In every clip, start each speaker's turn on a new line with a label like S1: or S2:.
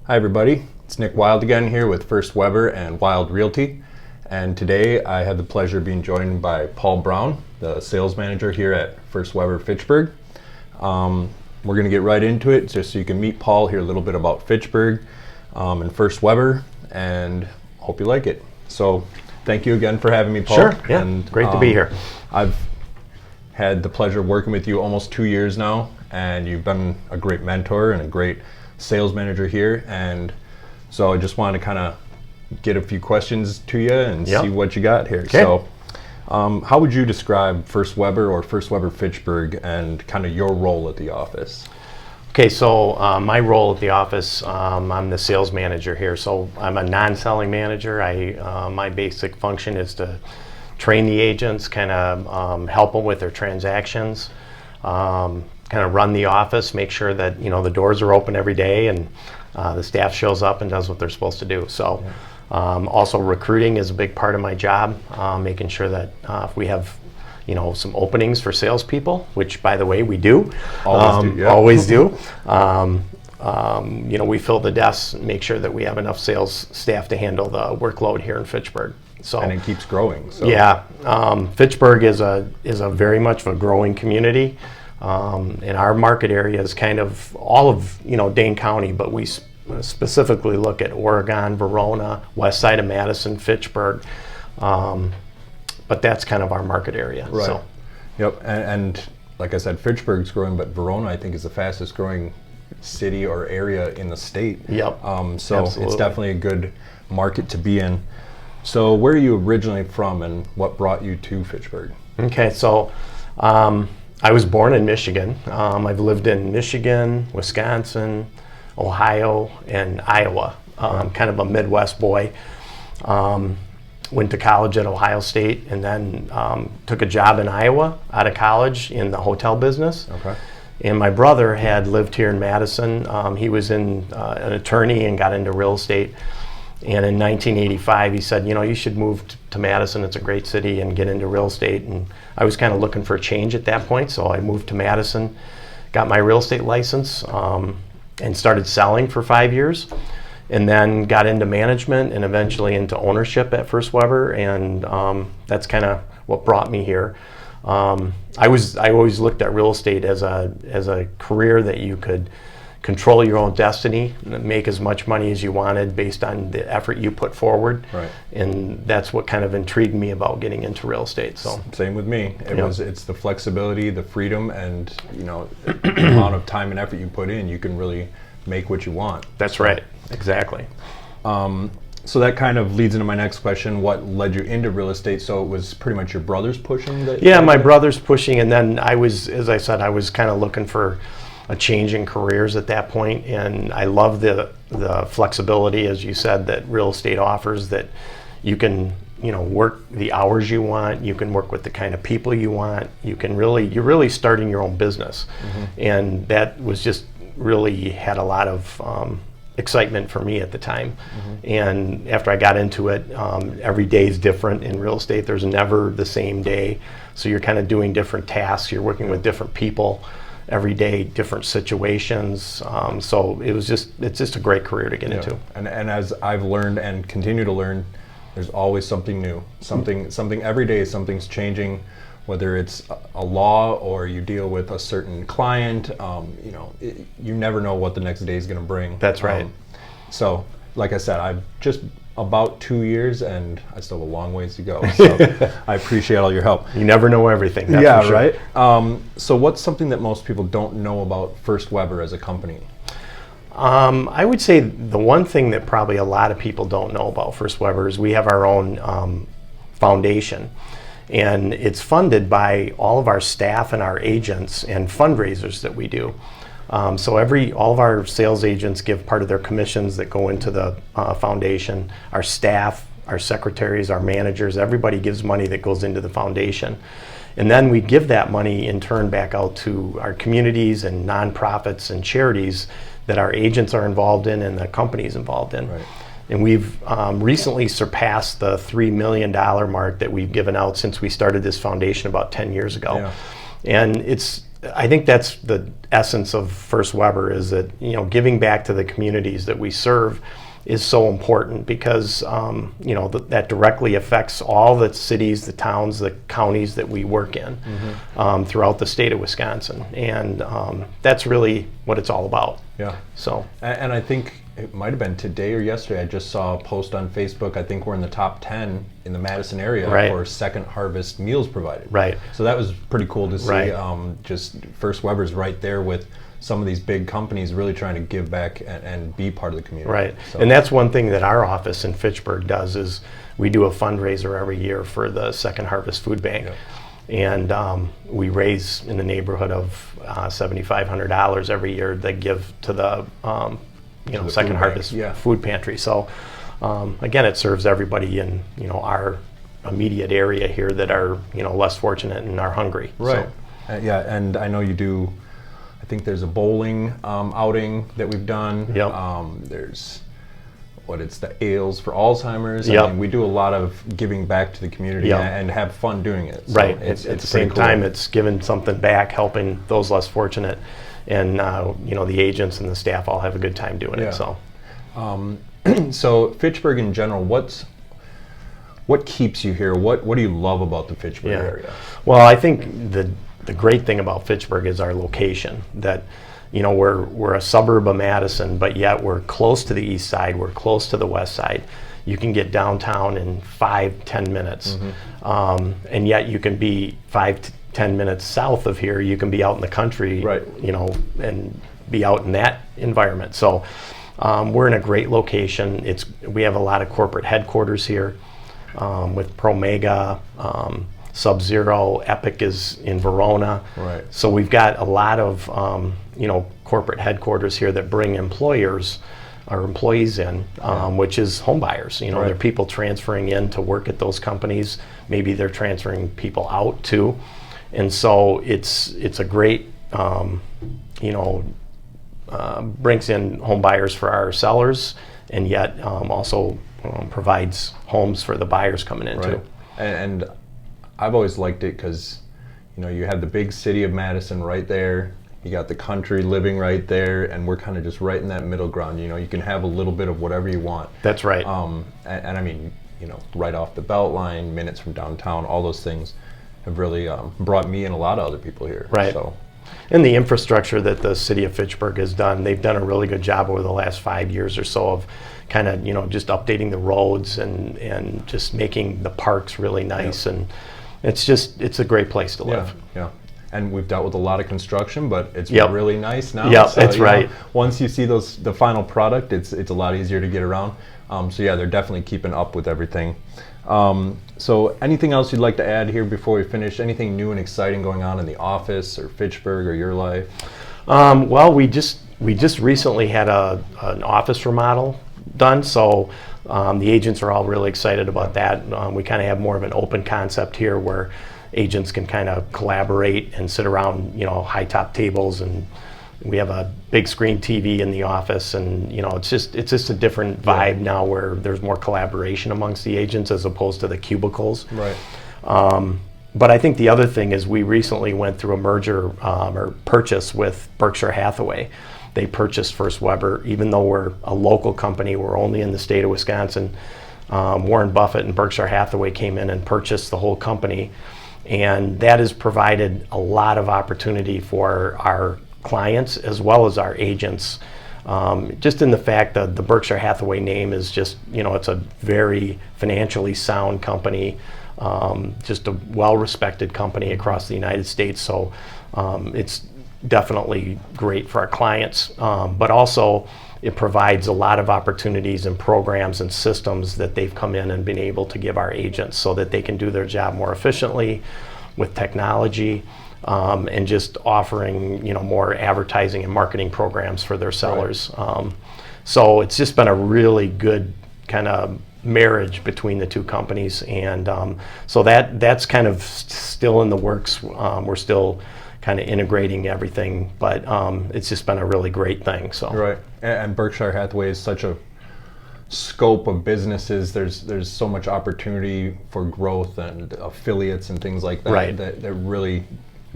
S1: Hi everybody, it's Nick Wilde again here with First Weber and Wilde Realty. And today I had the pleasure of being joined by Paul Brown, the sales manager here at First Weber Fitchburg. We're going to get right into it just so you can meet Paul, hear a little bit about Fitchburg and First Weber, and hope you like it. So thank you again for having me, Paul.
S2: Sure, yeah,
S1: and,
S2: great to be here.
S1: I've had the pleasure of working with you almost 2 years now, and you've been a great mentor and a great sales manager here, and so I just wanted to kind of get a few questions to you and see what you got here.
S2: Okay.
S1: So how would you describe First Weber or First Weber Fitchburg and kind of your role at the office?
S2: Okay, so my role at the office, I'm the sales manager here. So I'm a non-selling manager. My basic function is to train the agents, kind of help them with their transactions, kind of run the office, make sure that the doors are open every day and the staff shows up and does what they're supposed to do. So also recruiting is a big part of my job, making sure that if we have some openings for salespeople, which by the way we do, always do. We fill the desks, make sure that we have enough sales staff to handle the workload here in Fitchburg. So,
S1: and it keeps growing. So.
S2: Yeah, Fitchburg is a very much of a growing community. And our market area is kind of all of Dane County, but we specifically look at Oregon, Verona, west side of Madison, Fitchburg. But that's kind of our market area.
S1: Right.
S2: So.
S1: Yep. And like I said, Fitchburg's growing, but Verona I think is the fastest growing city or area in the state.
S2: Yep.
S1: So
S2: Absolutely.
S1: It's definitely a good market to be in. So where are you originally from, and what brought you to Fitchburg?
S2: Okay, so I was born in Michigan. I've lived in Michigan, Wisconsin, Ohio, and Iowa. Kind of a Midwest boy. Went to college at Ohio State, and then took a job in Iowa out of college in the hotel business.
S1: Okay.
S2: And my brother had lived here in Madison. He was an attorney and got into real estate. And in 1985, he said, you should move to Madison. It's a great city, and get into real estate. And I was kind of looking for a change at that point, so I moved to Madison, got my real estate license, and started selling for 5 years. And then got into management and eventually into ownership at First Weber, and that's kind of what brought me here. I always looked at real estate as a career that you could control your own destiny, make as much money as you wanted based on the effort you put forward.
S1: Right.
S2: And that's what kind of intrigued me about getting into real estate. So
S1: same with me. It's the flexibility, the freedom, and the amount of time and effort you put in, you can really make what you want.
S2: That's right. Exactly.
S1: So that kind of leads into my next question. What led you into real estate? So it was pretty much your brother's pushing that?
S2: Yeah, my brother's pushing, and then as I said, I was kind of looking for a change in careers at that point, and I love the flexibility, as you said, that real estate offers, that you can work the hours you want, you can work with the kind of people you want, you're really starting your own business. Mm-hmm. And that was just really had a lot of excitement for me at the time. Mm-hmm. And after I got into it, every day is different in real estate. There's never the same day, so you're kind of doing different tasks, you're working with different people every day, different situations. So it's just a great career to get into.
S1: And as I've learned and continue to learn, there's always something new. Something every day, something's changing, whether it's a law or you deal with a certain client. You never know what the next day is going to bring.
S2: That's right.
S1: So like I said, I've just about 2 years, and I still have a long ways to go. So I appreciate all your help.
S2: You never know everything. That's
S1: yeah,
S2: for sure.
S1: Right. So what's something that most people don't know about First Weber as a company?
S2: I would say the one thing that probably a lot of people don't know about First Weber is we have our own foundation, and it's funded by all of our staff and our agents and fundraisers that we do. So all of our sales agents give part of their commissions that go into the foundation. Our staff, our secretaries, our managers, everybody gives money that goes into the foundation. And then we give that money in turn back out to our communities and nonprofits and charities that our agents are involved in and the company's involved in.
S1: Right.
S2: And we've recently surpassed the $3 million mark that we've given out since we started this foundation about 10 years ago.
S1: Yeah.
S2: And it's I think that's the essence of First Weber, is that, you know, giving back to the communities that we serve is so important, because you know, that directly affects all the cities, the towns, the counties that we work in throughout the state of Wisconsin, and that's really what it's all about.
S1: Yeah.
S2: So,
S1: and I think it might have been today or yesterday, I just saw a post on Facebook. I think we're in the top 10 in the Madison area for second harvest meals provided.
S2: Right.
S1: So that was pretty cool to see.
S2: Right.
S1: Just First Weber's right there with some of these big companies really trying to give back and be part of the community.
S2: Right.
S1: So.
S2: And that's one thing that our office in Fitchburg does, is we do a fundraiser every year for the Second Harvest Food Bank.
S1: Yep.
S2: And we raise in the neighborhood of $7,500 every year that give to the you know, Second Harvest Food Pantry. So again, it serves everybody in, you know, our immediate area here that are, you know, less fortunate and are hungry.
S1: Right.
S2: So.
S1: Yeah, and I know you do. I think there's a bowling outing that we've done.
S2: Yep.
S1: There's it's the ales for Alzheimer's.
S2: Yep.
S1: I mean, we do a lot of giving back to the community and have fun doing it. So
S2: right.
S1: It's
S2: at the same time, it's giving something back, helping those less fortunate, and you know, the agents and the staff all have a good time doing it. So,
S1: so Fitchburg in general, what keeps you here? What do you love about the Fitchburg area?
S2: Well, I think the great thing about Fitchburg is our location. That, you know, we're a suburb of Madison, but yet we're close to the east side, we're close to the west side. You can get downtown in 5-10 minutes, and yet you can be 5-10 minutes south of here. You can be out in the country, you know, and be out in that environment. So we're in a great location. We have a lot of corporate headquarters here with Promega, Sub-Zero, Epic is in Verona.
S1: Right.
S2: So we've got a lot of you know, corporate headquarters here that bring employees in, which is home buyers. You know, they're people transferring in to work at those companies. Maybe they're transferring people out too, and so it's a great you know, brings in home buyers for our sellers, and yet also provides homes for the buyers coming in too.
S1: And I've always liked it because, you know, you have the big city of Madison right there. You got the country living right there, and we're kind of just right in that middle ground. You know, you can have a little bit of whatever you want.
S2: That's right.
S1: And I mean, you know, right off the Beltline, minutes from downtown, all those things have really brought me and a lot of other people here.
S2: Right.
S1: So.
S2: And the infrastructure that the city of Fitchburg has done, they've done a really good job over the last 5 years or so of kind of, you know, just updating the roads and just making the parks really nice. And it's a great place to live.
S1: Yeah. And we've dealt with a lot of construction, but it's really nice now.
S2: Yeah,
S1: so,
S2: that's right.
S1: Know, once you see the final product, it's a lot easier to get around. So yeah, they're definitely keeping up with everything. So anything else you'd like to add here before we finish? Anything new and exciting going on in the office or Fitchburg or your life?
S2: Well, we just recently had an office remodel done, so the agents are all really excited about that. We kind of have more of an open concept here where agents can kind of collaborate and sit around, you know, high top tables, and we have a big screen TV in the office, and you know, it's just a different vibe now where there's more collaboration amongst the agents as opposed to the cubicles.
S1: Right.
S2: But I think the other thing is we recently went through a merger or purchase with Berkshire Hathaway. They purchased First Weber, even though we're a local company, we're only in the state of Wisconsin. Warren Buffett and Berkshire Hathaway came in and purchased the whole company, and that has provided a lot of opportunity for our clients as well as our agents. Just in the fact that the Berkshire Hathaway name is just, you know, it's a very financially sound company, just a well-respected company across the United States. So it's definitely great for our clients, but also it provides a lot of opportunities and programs and systems that they've come in and been able to give our agents so that they can do their job more efficiently with technology, and just offering, you know, more advertising and marketing programs for their sellers. So it's just been a really good kind of marriage between the two companies, and so that's kind of still in the works. We're still kind of integrating everything, but it's just been a really great thing. So
S1: right, and Berkshire Hathaway is such a scope of businesses. There's so much opportunity for growth and affiliates and things like that.
S2: Right.
S1: that really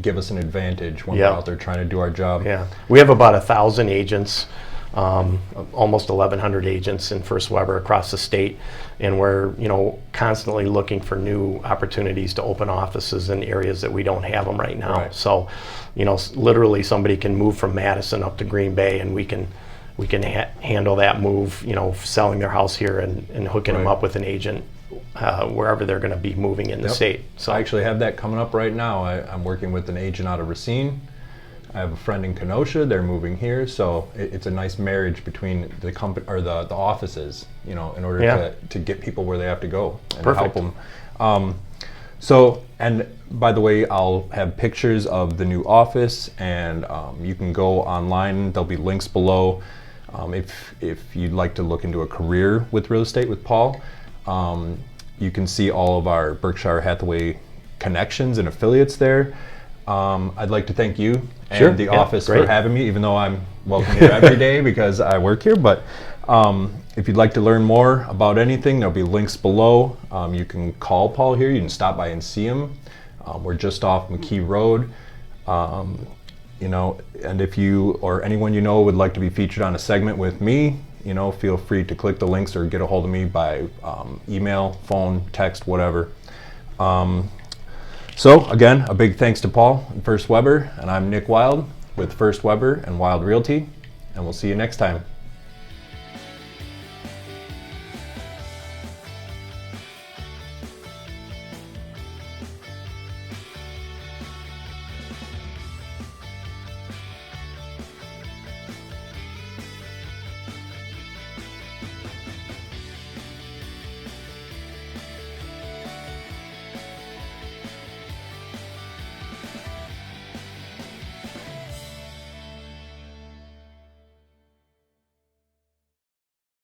S1: give us an advantage when
S2: Yep.
S1: we're out there trying to do our job.
S2: Yeah, we have about 1,000 agents, almost 1,100 agents in First Weber across the state, and we're constantly looking for new opportunities to open offices in areas that we don't have them right now.
S1: Right.
S2: So, literally somebody can move from Madison up to Green Bay, and we can handle that move. Selling their house here and hooking them
S1: Right.
S2: up with an agent wherever they're going to be moving in the
S1: Yep.
S2: state. So
S1: I actually have that coming up right now. I'm working with an agent out of Racine. I have a friend in Kenosha. They're moving here, so it's a nice marriage between the company or the offices. In order
S2: Yeah.
S1: to get people where they have to go and
S2: Perfect.
S1: help them. So, and by the way, I'll have pictures of the new office, and you can go online. There'll be links below. If you'd like to look into a career with real estate with Paul, you can see all of our Berkshire Hathaway connections and affiliates there. I'd like to thank you and
S2: Sure.
S1: the
S2: Yeah,
S1: office for
S2: great.
S1: having me, even though I'm welcome here every day because I work here. But if you'd like to learn more about anything, there'll be links below. You can call Paul here. You can stop by and see him. We're just off McKee Road. And if you or anyone would like to be featured on a segment with me, feel free to click the links or get a hold of me by email, phone, text, whatever. So again, a big thanks to Paul and First Weber, and I'm Nick Wilde with First Weber and Wilde Realty, and we'll see you next time.